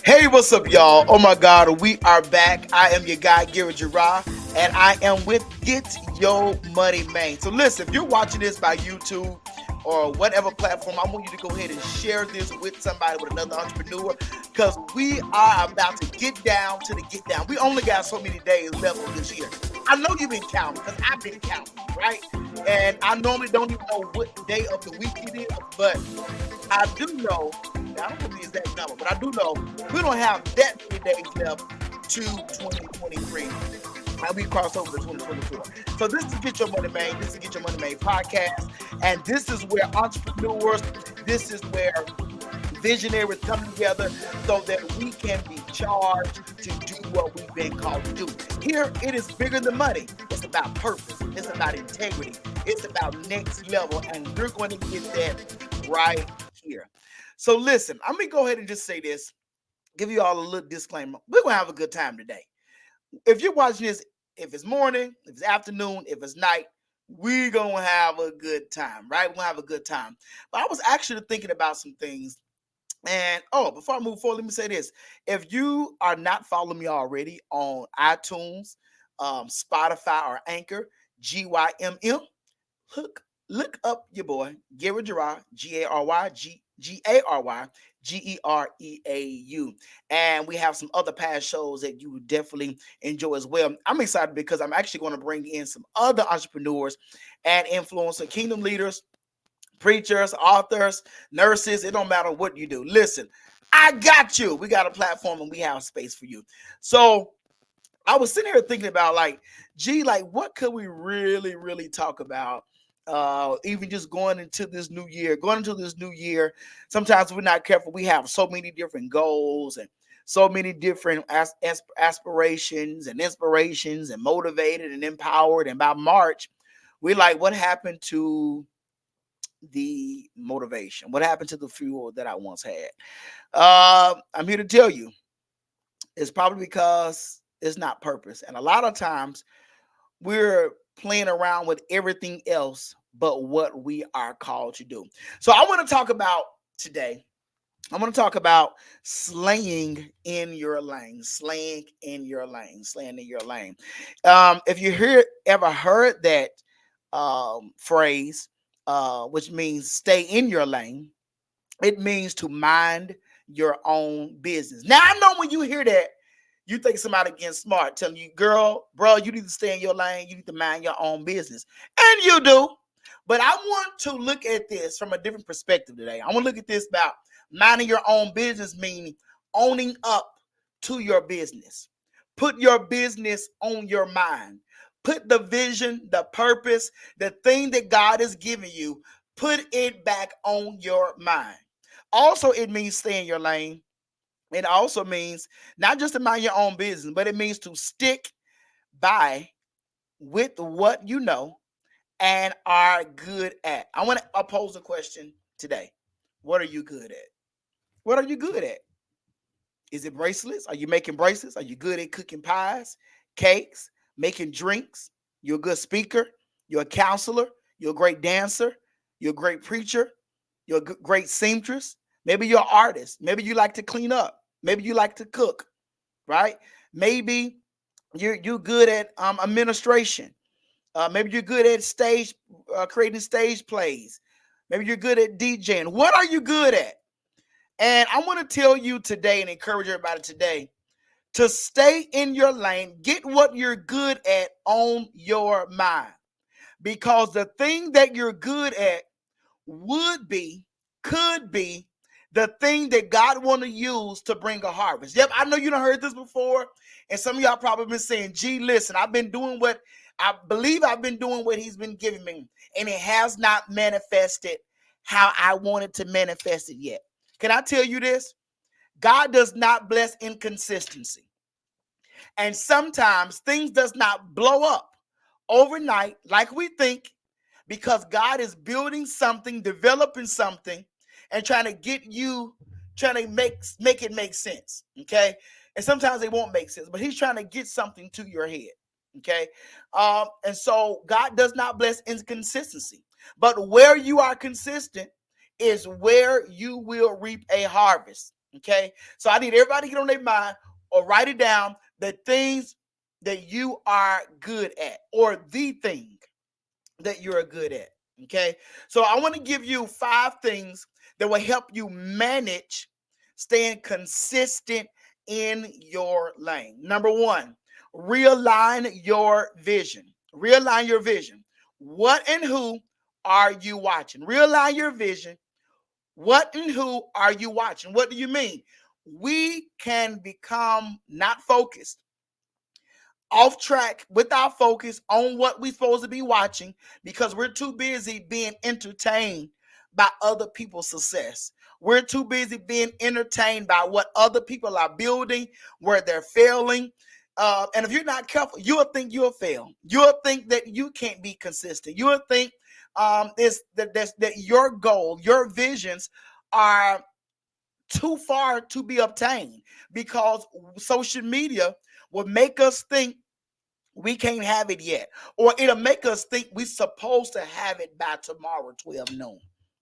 Hey, what's up, y'all? Oh my God, we are back. I am your guy, Gary Gerard, and I am with Get Your Money Man. So, listen, if you're watching this by YouTube or whatever platform, I want you to go ahead and share this with somebody, with another entrepreneur, because we are about to get down to the get down. We only got so many days left of this year. I know you've been counting because I've been counting, right? And I normally don't even know what day of the week it is, but I do know, I don't know the exact number, but I do know we don't have that many days left to 2023. And we cross over to 2024. So this is Get Your Money Made. This is Get Your Money Made podcast. And this is where entrepreneurs, this is where visionaries come together so that we can be charged to do what we've been called to do. Here, it is bigger than money. It's about purpose. It's about integrity. It's about next level. And we're going to get that right here. So listen, I'm going to go ahead and just say this, give you all a little disclaimer. We're going to have a good time today. If you're watching this, if it's morning, if it's afternoon, if it's night, we're going to have a good time, right? We're going to have a good time. But I was actually thinking about some things. And before I move forward, let me say this. If you are not following me already on iTunes, Spotify, or Anchor, GYMM, look up your boy, Gary Gerard, Garygereau. And we have some other past shows that you would definitely enjoy as well. I'm excited because I'm actually going to bring in some other entrepreneurs and influencer kingdom leaders, preachers, authors, nurses. It don't matter what you do. Listen, I got you. We got a platform and we have space for you. So I was sitting here thinking about what could we really talk about? Even just going into this new year, sometimes we're not careful. We have so many different goals and so many different aspirations and inspirations and motivated and empowered. And by March, we're like, what happened to the motivation? What happened to the fuel that I once had? I'm here to tell you, it's probably because it's not purpose. And a lot of times we're playing around with everything else but what we are called to do. So I want to talk about today. I want to talk about slaying in your lane, slaying in your lane, slaying in your lane. If you ever heard that phrase, which means stay in your lane, it means to mind your own business. Now, I know when you hear that, you think somebody getting smart, telling you, girl, bro, you need to stay in your lane. You need to mind your own business. And you do. But I want to look at this from a different perspective today. I want to look at this about minding your own business, meaning owning up to your business. Put your business on your mind. Put the vision, the purpose, the thing that God has given you, put it back on your mind. Also, it means stay in your lane. It also means not just to mind your own business, but it means to stick by with what you know and are good at. I want to pose a question today. What are you good at? What are you good at? Is it bracelets? Are you making bracelets? Are you good at cooking pies, cakes, making drinks? You're a good speaker. You're a counselor. You're a great dancer. You're a great preacher. You're a great seamstress. Maybe you're an artist. Maybe you like to clean up. Maybe you like to cook, right? Maybe you're good at administration. Maybe you're good at stage creating stage plays. Maybe you're good at DJing. What are you good at? And I want to tell you today and encourage everybody today to stay in your lane. Get what you're good at on your mind. Because the thing that you're good at could be the thing that God want to use to bring a harvest. Yep, I know you done heard this before. And some of y'all probably been saying, gee, listen, I've been doing what he's been giving me. And it has not manifested how I wanted to manifest it yet. Can I tell you this? God does not bless inconsistency. And sometimes things does not blow up overnight like we think, because God is building something, developing something, and trying to get you, trying to make it make sense. Okay. And sometimes it won't make sense, but he's trying to get something to your head. Okay. And so God does not bless inconsistency, but where you are consistent is where you will reap a harvest. Okay, so I need everybody to get on their mind or write it down, the things that you are good at, or the thing that you're good at. Okay, so I want to give you 5 things that will help you manage staying consistent in your lane. Number one, realign your vision. Realign your vision. What and who are you watching? Realign your vision. What and who are you watching? What do you mean? We can become not focused, off track with our focus on what we're supposed to be watching because we're too busy being entertained by other people's success. We're too busy being entertained by what other people are building, where they're failing. And if you're not careful, you'll think you'll fail. You'll think that you can't be consistent. You'll think that your goal, your visions are too far to be obtained because social media will make us think we can't have it yet, or it'll make us think we're supposed to have it by tomorrow 12 noon.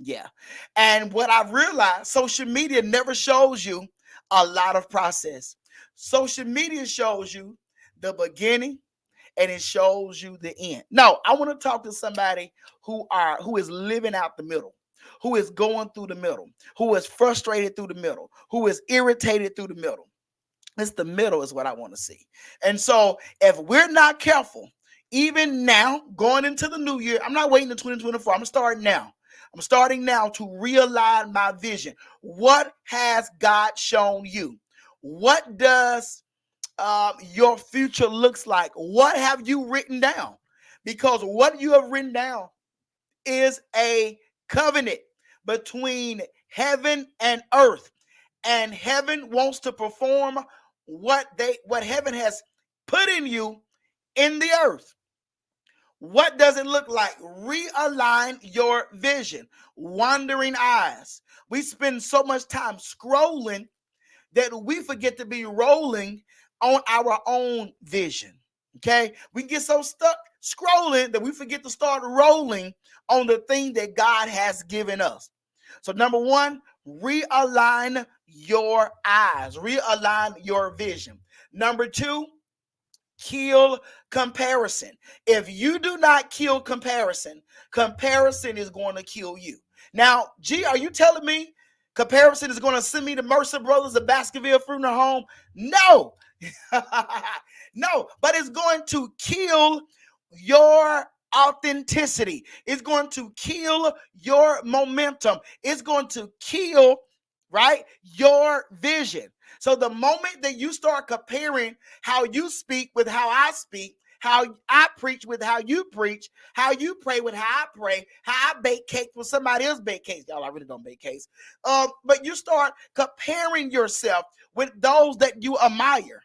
Yeah. And what I've realized, social media never shows you a lot of process. Social media shows you the beginning and it shows you the end. No, I want to talk to somebody who is living out the middle, who is going through the middle, who is frustrated through the middle, who is irritated through the middle. It's the middle is what I want to see. And so if we're not careful, even now, going into the new year, I'm not waiting to 2024. I'm starting now. I'm starting now to realign my vision. What has God shown you? What does your future looks like? What have you written down? Because what you have written down is a covenant between heaven and earth, and heaven wants to perform what heaven has put in you in the earth. What does it look like? Realign your vision. Wandering eyes. We spend so much time scrolling that we forget to be rolling on our own vision. Okay? We get so stuck scrolling that we forget to start rolling on the thing that God has given us. So, number one, realign your eyes, realign your vision. Number two, kill comparison. If you do not kill comparison, comparison is going to kill you. Now, G, are you telling me comparison is going to send me to Mercer Brothers of Baskerville Funeral Home? No. No, but it's going to kill your authenticity. It's going to kill your momentum. It's going to kill, right, your vision. So the moment that you start comparing how you speak with how I speak, how I preach with how you preach, how you pray with how I pray, how I bake cakes with somebody else bake cakes. Y'all, I really don't bake cakes. But you start comparing yourself with those that you admire,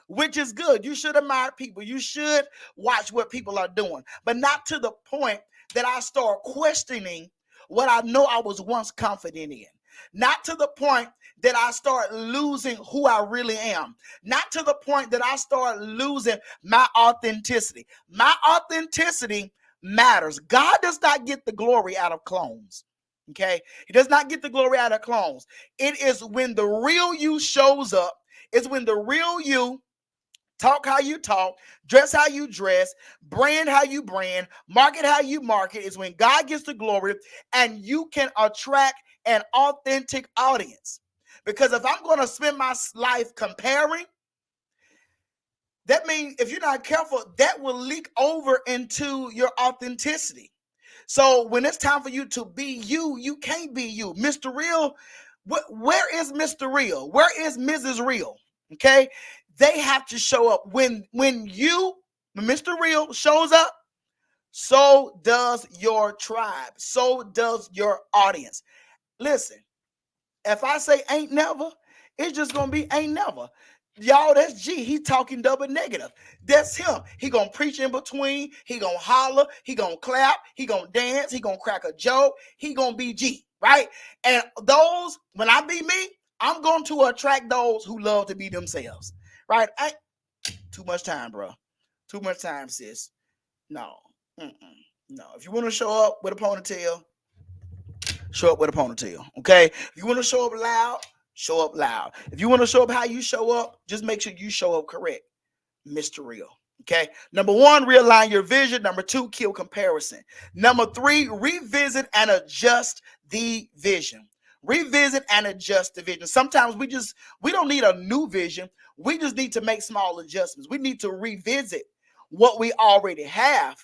which is good. You should admire people. You should watch what people are doing, but not to the point that I start questioning what I know I was once confident in. Not to the point that I start losing who I really am. Not to the point that I start losing my authenticity. My authenticity matters. God does not get the glory out of clones. Okay? He does not get the glory out of clones. It is when the real you shows up, it's when the real you talk how you talk, dress how you dress, brand how you brand, market how you market, is when God gets the glory and you can attract an authentic audience. Because if I'm going to spend my life comparing, that means if you're not careful, that will leak over into your authenticity. So when it's time for you to be you, you can't be you. Mr. Real, where is Mr. Real? Where is Mrs. Real? Okay? They have to show up. When Mr. Real shows up, so does your tribe. So does your audience. Listen, if I say ain't never, it's just gonna be ain't never. Y'all, that's G. He talking double negative. That's him. He gonna preach in between. He gonna holler. He gonna clap. He gonna dance. He gonna crack a joke. He gonna be G, right? And those, when I be me, I'm going to attract those who love to be themselves, right? Too much time, bro. Too much time, sis. No, mm-mm. No. If you want to show up with a ponytail, show up with a ponytail. Okay. If you want to show up loud, Show up loud. If you want to show up how you show up, just make sure you show up correct. Mr. Real. Okay. Number one, realign your vision. Number two, kill comparison. Number three, revisit and adjust the vision. Revisit and adjust the vision. Sometimes we don't need a new vision. We just need to make small adjustments. We need to revisit what we already have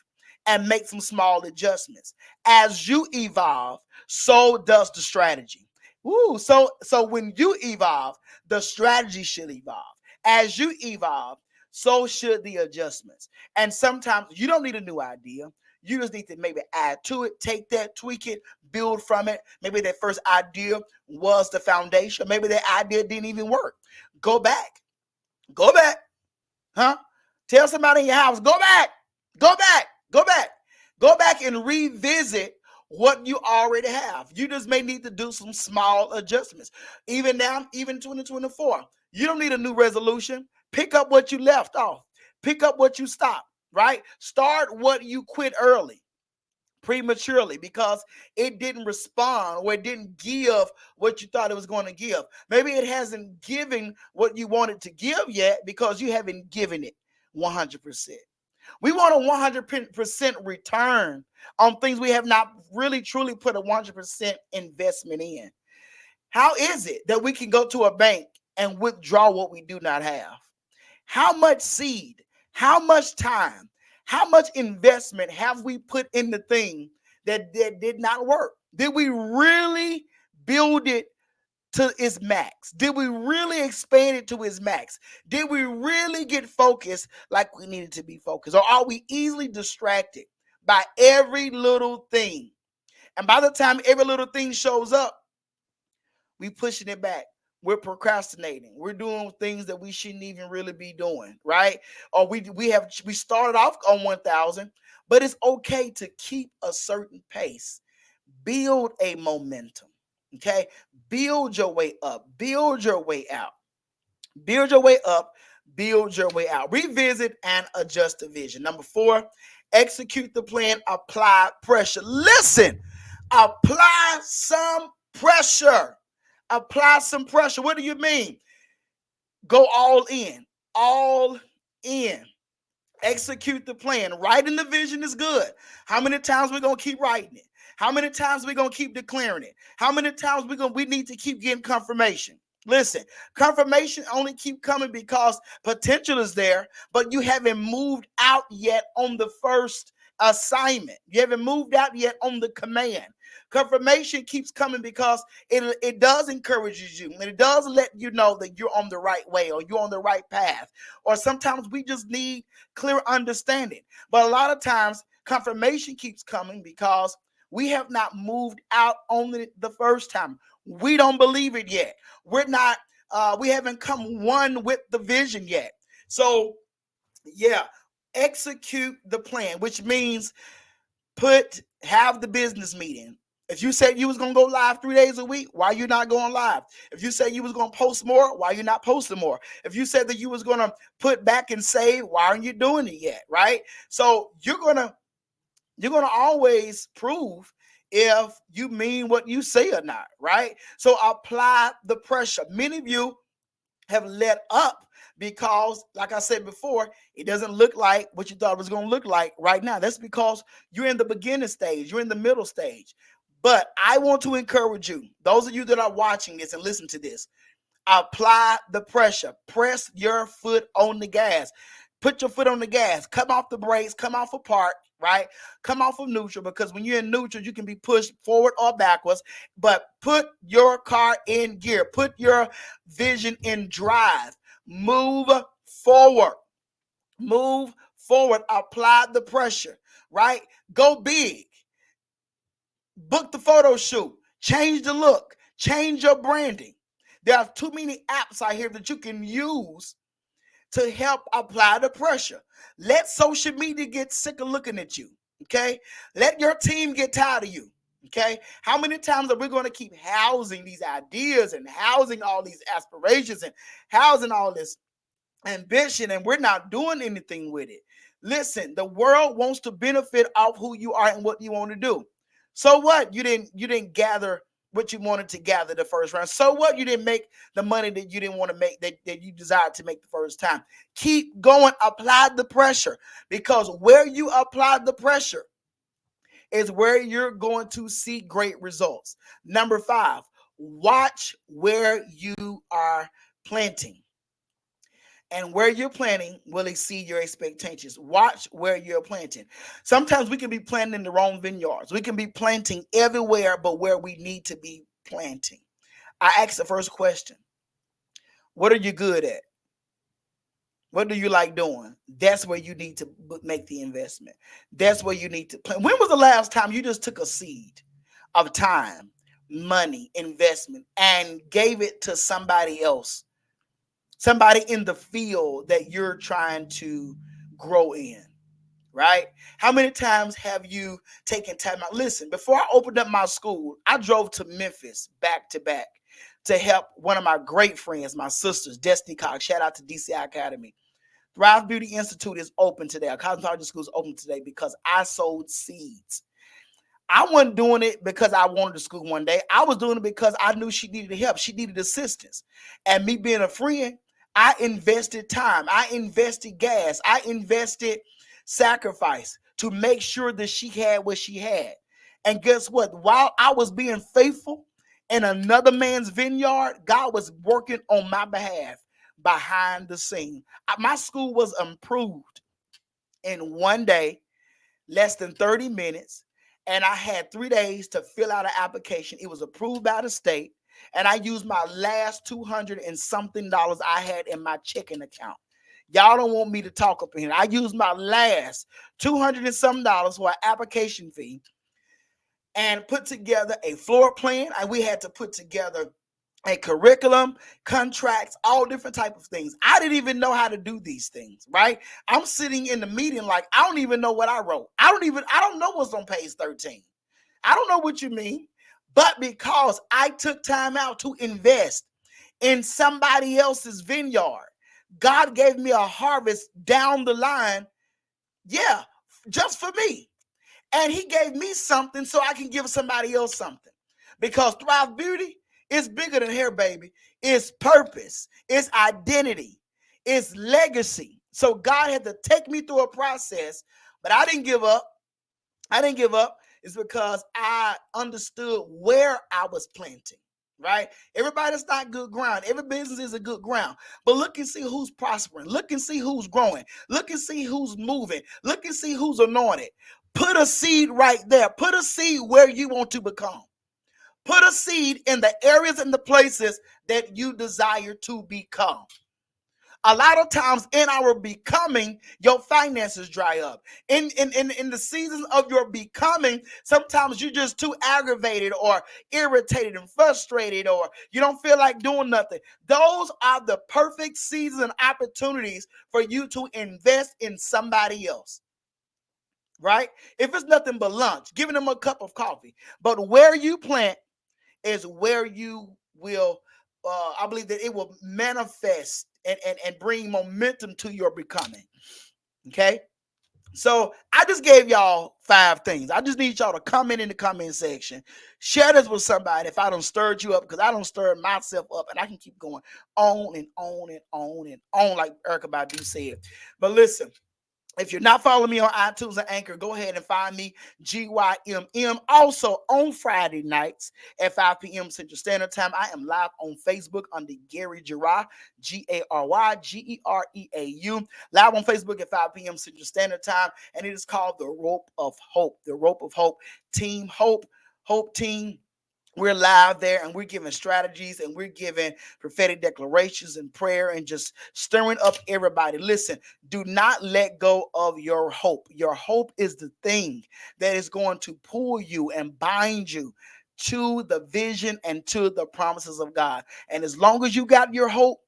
and make some small adjustments. As you evolve, so does the strategy. Woo, so when you evolve, the strategy should evolve. As you evolve, so should the adjustments. And sometimes you don't need a new idea. You just need to maybe add to it, take that, tweak it, build from it. Maybe that first idea was the foundation. Maybe that idea didn't even work. Go back. Go back. Huh? Tell somebody in your house, go back. Go back. Go back. Go back and revisit what you already have. You just may need to do some small adjustments. Even now, even 2024, you don't need a new resolution. Pick up what you left off. Pick up what you stopped, right? Start what you quit early, prematurely, because it didn't respond or it didn't give what you thought it was going to give. Maybe it hasn't given what you wanted to give yet because you haven't given it 100%. We want a 100% return on things we have not really truly put a 100% investment in. How is it that we can go to a bank and withdraw what we do not have? How much seed, how much time, how much investment have we put in the thing that did not work? Did we really build it to its max? Did we really expand it to its max? Did we really get focused like we needed to be focused? Or are we easily distracted by every little thing? And by the time every little thing shows up, we pushing it back. We're procrastinating. We're doing things that we shouldn't even really be doing, right? Or we started off on 1,000, but it's okay to keep a certain pace. Build a momentum. Okay? Build your way up. Build your way out. Build your way up. Build your way out. Revisit and adjust the vision. Number 4, execute the plan. Apply pressure. Listen, apply some pressure. Apply some pressure. What do you mean? Go all in. All in. Execute the plan. Writing the vision is good. How many times we going to keep writing it? How many times we going to keep declaring it? How many times we need to keep getting confirmation? Listen, confirmation only keep coming because potential is there, but you haven't moved out yet on the first assignment. You haven't moved out yet on the command. Confirmation keeps coming because it does encourage you and it does let you know that you're on the right way or you're on the right path. Or sometimes we just need clear understanding. But a lot of times confirmation keeps coming because we have not moved out on the first time. We don't believe it yet. We haven't come one with the vision yet. So yeah, execute the plan, which means have the business meeting. If you said you was going to go live 3 days a week, why are you not going live? If you said you was going to post more, why are you not posting more? If you said that you was going to put back and save, why aren't you doing it yet, right? So you're going to always prove if you mean what you say or not, right? So apply the pressure. Many of you have let up because, like I said before, it doesn't look like what you thought it was going to look like right now. That's because you're in the beginning stage. You're in the middle stage. But I want to encourage you, those of you that are watching this and listen to this, apply the pressure. Press your foot on the gas. Put your foot on the gas. Come off the brakes. Come off of park, right? Come off of neutral, because when you're in neutral, you can be pushed forward or backwards. But put your car in gear. Put your vision in drive. Move forward. Move forward. Apply the pressure, right? Go big. Book the photo shoot. Change the look. Change your branding. There are too many apps out here that you can use to help apply the pressure. Let social media get sick of looking at you, okay? Let your team get tired of you, okay? How many times are we going to keep housing these ideas and housing all these aspirations and housing all this ambition and we're not doing anything with it? Listen, the world wants to benefit off who you are and what you want to do. So what? You didn't gather what you wanted to gather the first round. So what? You didn't make the money that you didn't want to make, that you desired to make the first time. Keep going. Apply the pressure, because where you apply the pressure is where you're going to see great results. Number 5, watch where you are planting. And where you're planting will exceed your expectations. Watch where you're planting. Sometimes we can be planting in the wrong vineyards. We can be planting everywhere but where we need to be planting. I asked the first question: what are you good at? What do you like doing? That's where you need to make the investment. That's where you need to plant. When was the last time you just took a seed of time, money, investment, and gave it to somebody else? Somebody in the field that you're trying to grow in, right? How many times have you taken time out? Listen, before I opened up my school, I drove to Memphis back to back to help one of my great friends, my sisters, Destiny Cox. Shout out to DCI Academy. Thrive Beauty Institute is open today. Our cosmetology school is open today because I sowed seeds. I wasn't doing it because I wanted to school one day. I was doing it because I knew she needed help. She needed assistance. And me being a friend, I invested time. I invested gas. I invested sacrifice to make sure that she had what she had. And guess what? While I was being faithful in another man's vineyard, God was working on my behalf behind the scene. My school was improved in one day, less than 30 minutes. And I had 3 days to fill out an application. It was approved by the state. And I used my last 200 and something dollars I had in my checking account. Y'all don't want me to talk up in here. I used my last 200 and some dollars for an application fee and put together a floor plan. And we had to put together a curriculum, contracts, all different type of things. I didn't even know how to do these things, right? I'm sitting in the meeting like I don't even know what I wrote. I don't know what's on page 13. I don't know what you mean. But because I took time out to invest in somebody else's vineyard, God gave me a harvest down the line. Yeah, just for me. And he gave me something so I can give somebody else something. Because Thrive Beauty is bigger than hair, baby. It's purpose. It's identity. It's legacy. So God had to take me through a process, but I didn't give up. I didn't give up. It's because I understood where I was planting, right? Everybody's not good ground. Every business is a good ground. But look and see who's prospering. Look and see who's growing. Look and see who's moving. Look and see who's anointed. Put a seed right there. Put a seed where you want to become. Put a seed in the areas and the places that you desire to become. A lot of times in our becoming, your finances dry up. In the seasons of your becoming, sometimes you're just too aggravated or irritated and frustrated, or you don't feel like doing nothing. Those are the perfect seasons and opportunities for you to invest in somebody else. Right? If it's nothing but lunch, giving them a cup of coffee. But where you plant is where you will, I believe that it will manifest and bring momentum to your becoming. Okay? So I just gave y'all 5 things. I just need y'all to comment in the comment section. Share this with somebody if I don't stirred you up, because I don't stir myself up, and I can keep going on and on and on and on like Erykah Badu said. But listen, if you're not following me on iTunes and Anchor, go ahead and find me, GYMM. Also, on Friday nights at 5 p.m. Central Standard Time, I am live on Facebook under Gary Gereau, GaryGereau, live on Facebook at 5 p.m. Central Standard Time, and it is called The Rope of Hope. The Rope of Hope. Team Hope, Hope Team. We're live there, and we're giving strategies, and we're giving prophetic declarations and prayer, and just stirring up everybody. Listen, do not let go of your hope. Your hope is the thing that is going to pull you and bind you to the vision and to the promises of God. And as long as you got your hope,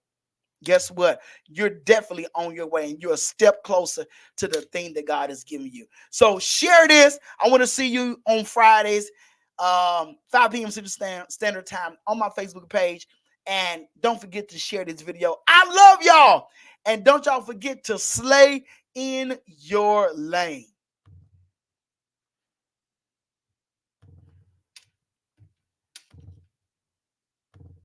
guess what? You're definitely on your way, and you're a step closer to the thing that God has given you. So share this. I want to see you on Fridays, 5 p.m. Central Standard Time on my Facebook page. And don't forget to share this video. I love y'all. And don't y'all forget to slay in your lane.